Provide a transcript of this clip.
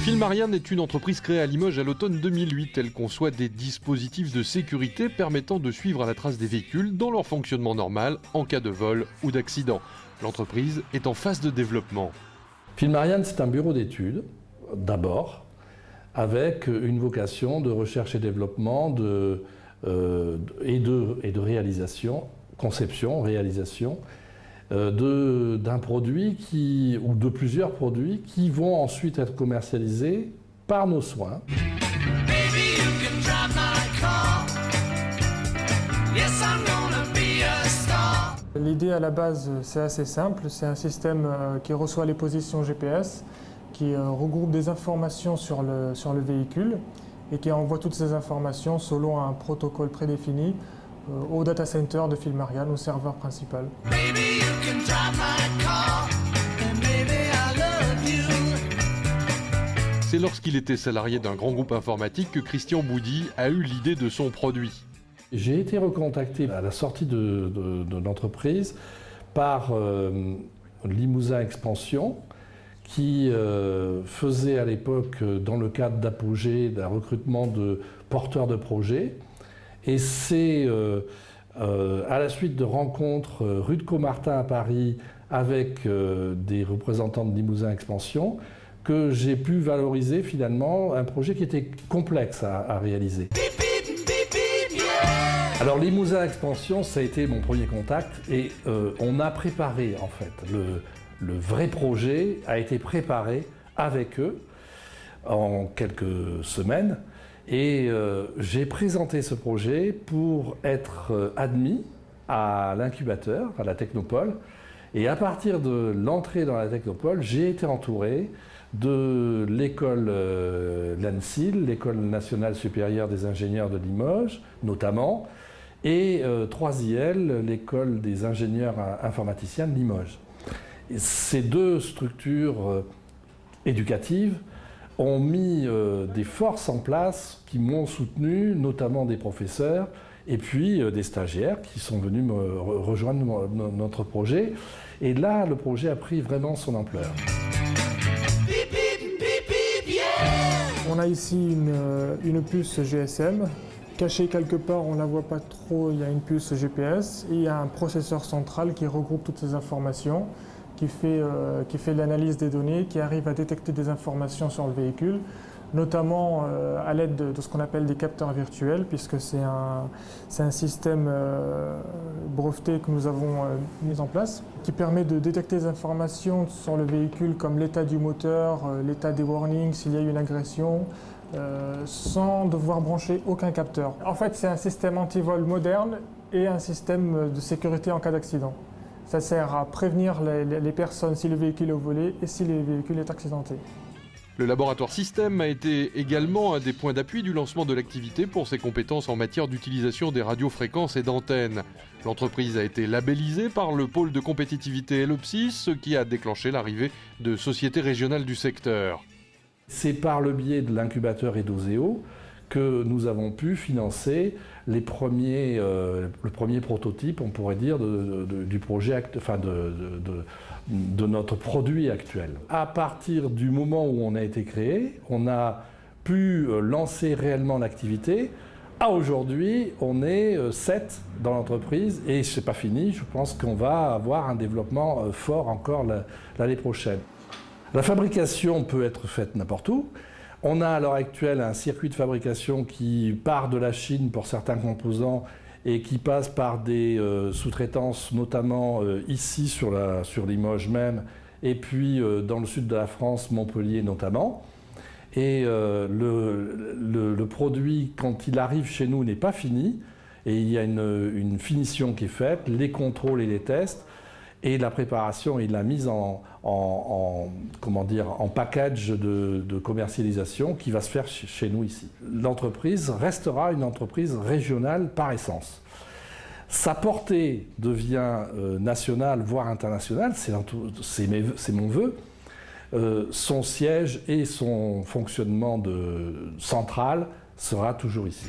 Filmarian est une entreprise créée à Limoges à l'automne 2008. Elle conçoit des dispositifs de sécurité permettant de suivre à la trace des véhicules dans leur fonctionnement normal en cas de vol ou d'accident. L'entreprise est en phase de développement. Filmarian, c'est un bureau d'études, d'abord, avec une vocation de recherche et développement et de réalisation, conception, réalisation, d'un produit ou de plusieurs produits qui vont ensuite être commercialisés par nos soins. L'idée à la base, c'est assez simple. C'est un système qui reçoit les positions GPS, qui regroupe des informations sur le véhicule et qui envoie toutes ces informations selon un protocole prédéfini au data center de Filmarian, au serveur principal. C'est lorsqu'il était salarié d'un grand groupe informatique que Christian Boudy a eu l'idée de son produit. J'ai été recontacté à la sortie de l'entreprise par Limousin Expansion, qui faisait à l'époque, dans le cadre d'Apogée, d'un recrutement de porteurs de projets. Et c'est à la suite de rencontres rue de Caumartin à Paris avec des représentants de Limousin Expansion que j'ai pu valoriser finalement un projet qui était complexe à réaliser. Alors Limousin Expansion, ça a été mon premier contact et on a préparé en fait, le vrai projet a été préparé avec eux en quelques semaines. Et j'ai présenté ce projet pour être admis à l'incubateur, à la Technopole. Et à partir de l'entrée dans la Technopole, j'ai été entouré de l'école l'ANSIL, l'École nationale supérieure des ingénieurs de Limoges, notamment, et 3IL, l'école des ingénieurs informaticiens de Limoges. Et ces deux structures éducatives ont mis des forces en place qui m'ont soutenu, notamment des professeurs et puis des stagiaires qui sont venus me rejoindre notre projet. Et là, le projet a pris vraiment son ampleur. On a ici une puce GSM. Cachée quelque part, on ne la voit pas trop, il y a une puce GPS. Et il y a un processeur central qui regroupe toutes ces informations, qui fait de l'analyse des données, qui arrive à détecter des informations sur le véhicule, notamment à l'aide de ce qu'on appelle des capteurs virtuels, puisque c'est un système breveté que nous avons mis en place, qui permet de détecter des informations sur le véhicule comme l'état du moteur, l'état des warnings, s'il y a eu une agression, sans devoir brancher aucun capteur. En fait, c'est un système anti-vol moderne et un système de sécurité en cas d'accident. Ça sert à prévenir les personnes si le véhicule est volé et si le véhicule est accidenté. Le laboratoire Système a été également un des points d'appui du lancement de l'activité pour ses compétences en matière d'utilisation des radiofréquences et d'antennes. L'entreprise a été labellisée par le pôle de compétitivité Elopsis, ce qui a déclenché l'arrivée de sociétés régionales du secteur. C'est par le biais de l'incubateur Edoseo que nous avons pu financer le premier prototype, on pourrait dire, du projet, de notre produit actuel. À partir du moment où on a été créé, on a pu lancer réellement l'activité. À aujourd'hui, on est 7 dans l'entreprise et ce n'est pas fini. Je pense qu'on va avoir un développement fort encore l'année prochaine. La fabrication peut être faite n'importe où. On a à l'heure actuelle un circuit de fabrication qui part de la Chine pour certains composants et qui passe par des sous-traitances, notamment ici sur Limoges même, et puis dans le sud de la France, Montpellier notamment. Et le produit, quand il arrive chez nous, n'est pas fini, et il y a une finition qui est faite, les contrôles et les tests, et la préparation et la mise en package de commercialisation qui va se faire chez nous ici. L'entreprise restera une entreprise régionale par essence. Sa portée devient nationale, voire internationale, c'est mon vœu. Son siège et son fonctionnement central sera toujours ici.